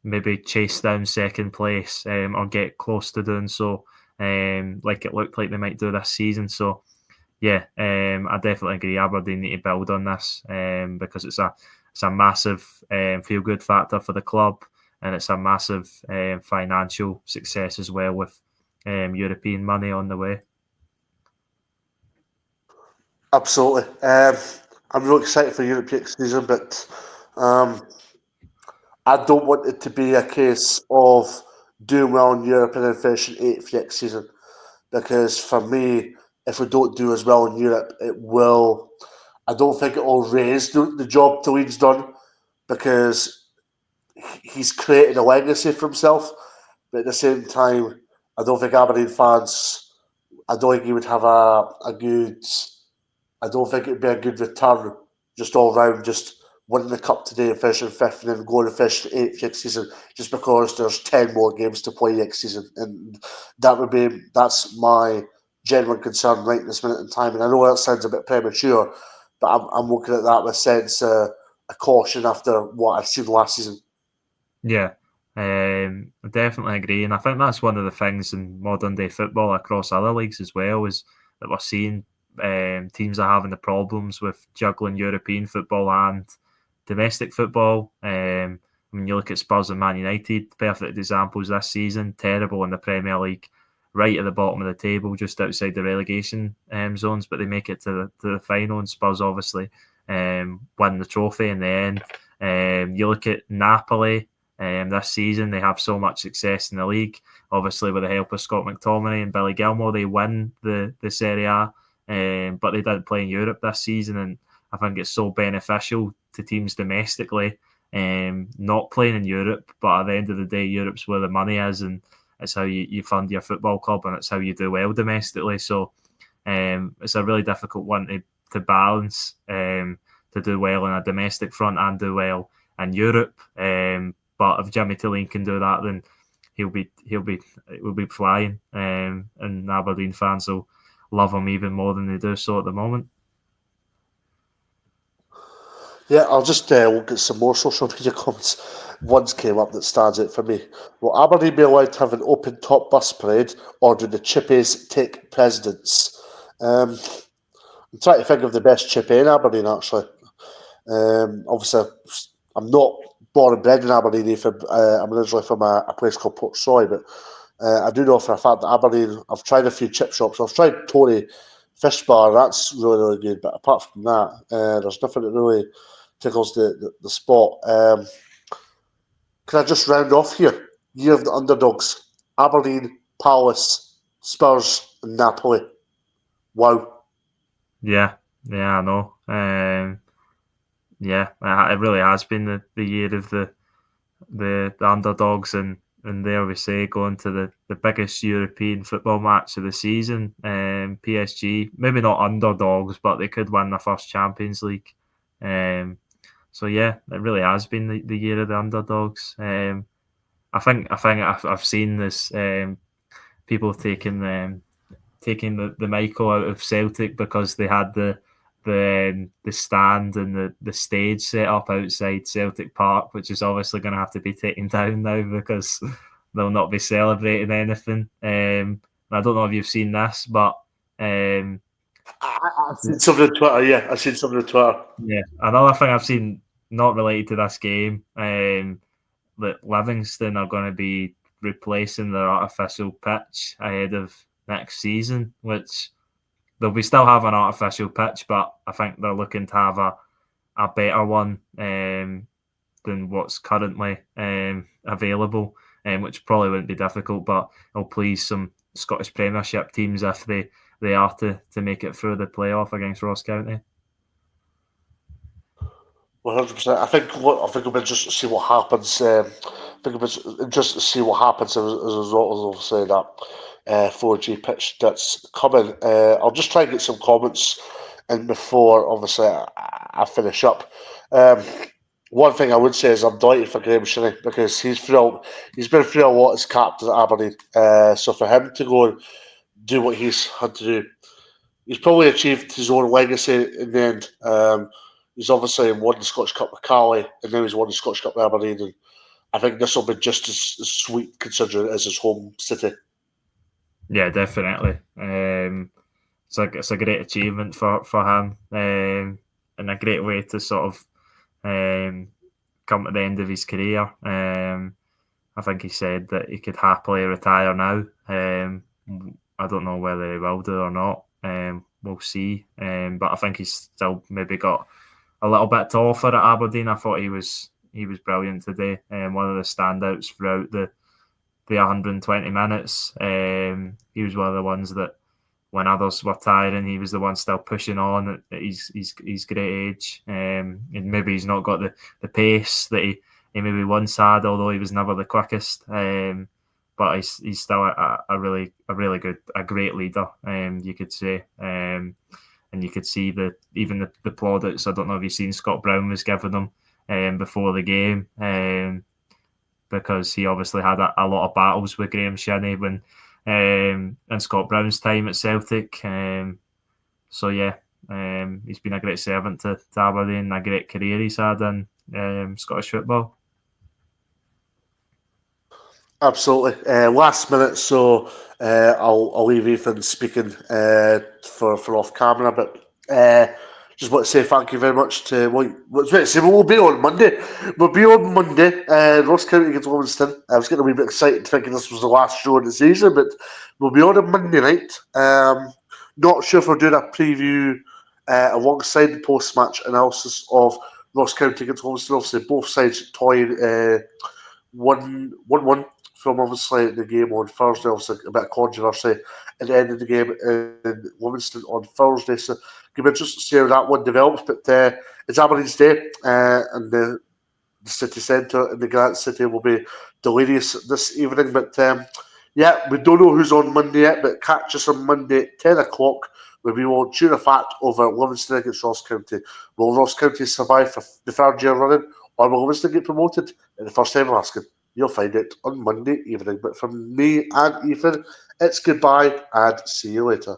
maybe chase down second place or get close to doing so, like it looked like they might do this season. So yeah, I definitely agree. Aberdeen need to build on this because it's a massive feel-good factor for the club, and it's a massive financial success as well with European money on the way. Absolutely. I'm really excited for Europe next season, but I don't want it to be a case of doing well in Europe and then finishing 8th next season. Because for me, if we don't do as well in Europe, it will. I don't think it will raise the job Leeds done because he's created a legacy for himself. But at the same time, I don't think Aberdeen fans. I don't think he would have a good. I don't think it'd be a good return just all round, just winning the cup today and finishing fifth and then going to finish 8th next season just because there's 10 more games to play next season. And that's my genuine concern right this minute in time. And I know that sounds a bit premature, but I'm looking at that with a sense of caution after what I've seen last season. Yeah, I definitely agree. And I think that's one of the things in modern day football across other leagues as well, is that we're seeing teams are having the problems with juggling European football and domestic football. I mean, you look at Spurs and Man United, perfect examples this season, terrible in the Premier League, right at the bottom of the table, just outside the relegation zones, but they make it to the final, and Spurs obviously win the trophy in the end. You look at Napoli this season, they have so much success in the league, obviously with the help of Scott McTominay and Billy Gilmore, they win the Serie A, but they didn't play in Europe this season, and I think it's so beneficial to teams domestically not playing in Europe, but at the end of the day, Europe's where the money is, and it's how you fund your football club, and it's how you do well domestically. So it's a really difficult one to balance, to do well on a domestic front and do well in Europe. But if Jimmy Tilleen can do that, then he'll be flying, and Aberdeen fans will love him even more than they do so at the moment. Yeah, I'll just look at some more social media comments. One's came up that stands out for me. Will Aberdeen be allowed to have an open top bus parade, or do the Chippies take precedence? I'm trying to think of the best chippy in Aberdeen, actually. Obviously, I'm not born and bred in Aberdeen, Ethan. I'm originally from a place called Portsoy, but I do know for a fact that Aberdeen, I've tried a few chip shops. I've tried Tony Fish Bar, that's really, really good. But apart from that, there's nothing that really tickles the spot. Can I just round off here? Year of the underdogs. Aberdeen, Palace, Spurs, and Napoli. Wow. Yeah, I know. Yeah, it really has been the year of the underdogs, and there we say going to the biggest European football match of the season. PSG, maybe not underdogs, but they could win the first Champions League. So yeah, it really has been the year of the underdogs. I think I've seen this. People taking the Michael out of Celtic because they had the stand and the stage set up outside Celtic Park, which is obviously going to have to be taken down now because they'll not be celebrating anything. I don't know if you've seen this, but I've seen something on Twitter, yeah. I've seen something on Twitter. Yeah, another thing I've seen not related to this game, that Livingston are going to be replacing their artificial pitch ahead of next season, which they'll be still have an artificial pitch, but I think they're looking to have a better one than what's currently available, which probably wouldn't be difficult, but it'll please some Scottish Premiership teams if they are to make it through the playoff against Ross County. 100%. I think it'll be just to see what happens. I think it'll be just to see what happens as a result of obviously that 4G pitch that's coming. I'll just try and get some comments in before obviously I finish up. One thing I would say is I'm delighted for Graham Shinnie because he's been through a lot as captain at Aberdeen. So for him to go and do what he's had to do, he's probably achieved his own legacy in the end. He's obviously won the Scottish Cup with Cali, and now he's won the Scottish Cup with Aberdeen. And I think this will be just as sweet considering it is his home city. Yeah, definitely. It's a great achievement for him, and a great way to sort of come to the end of his career. I think he said that he could happily retire now. I don't know whether he will do or not. We'll see. But I think he's still maybe got a little bit to offer at Aberdeen. I thought he was brilliant today. One of the standouts throughout the 120 minutes. He was one of the ones that when others were tiring, he was the one still pushing on at his great age. And maybe he's not got the pace that he maybe once had, although he was never the quickest. But he's still a really good, a great leader, you could say. And you could see even the plaudits. I don't know if you've seen Scott Brown was giving them before the game, because he obviously had a lot of battles with Graham Shinnie when and Scott Brown's time at Celtic. So yeah, he's been a great servant to Aberdeen, a great career he's had in Scottish football. Absolutely. Last minute, so I'll leave Ethan speaking for off camera, but just want to say thank you very much to we'll be on Monday. We'll be on Monday. Ross County against Livingston. I was getting a wee bit excited thinking this was the last show of the season, but we'll be on Monday night. Not sure if we're doing a preview alongside the post-match analysis of Ross County against Livingston. Obviously, both sides toying 1-1 from obviously the game on Thursday. Obviously, a bit of controversy at the end of the game in Livingston on Thursday. So, it'll be interesting to see how that one develops. But it's Aberdeen's day, and the city centre in the Grant City will be delirious this evening. But yeah, we don't know who's on Monday yet, but catch us on Monday at 10 o'clock where we will tune a fact over Livingston against Ross County. Will Ross County survive for the third year running, or will Livingston get promoted? In the first time I'm asking. You'll find it on Monday evening. But from me and Ethan, it's goodbye and see you later.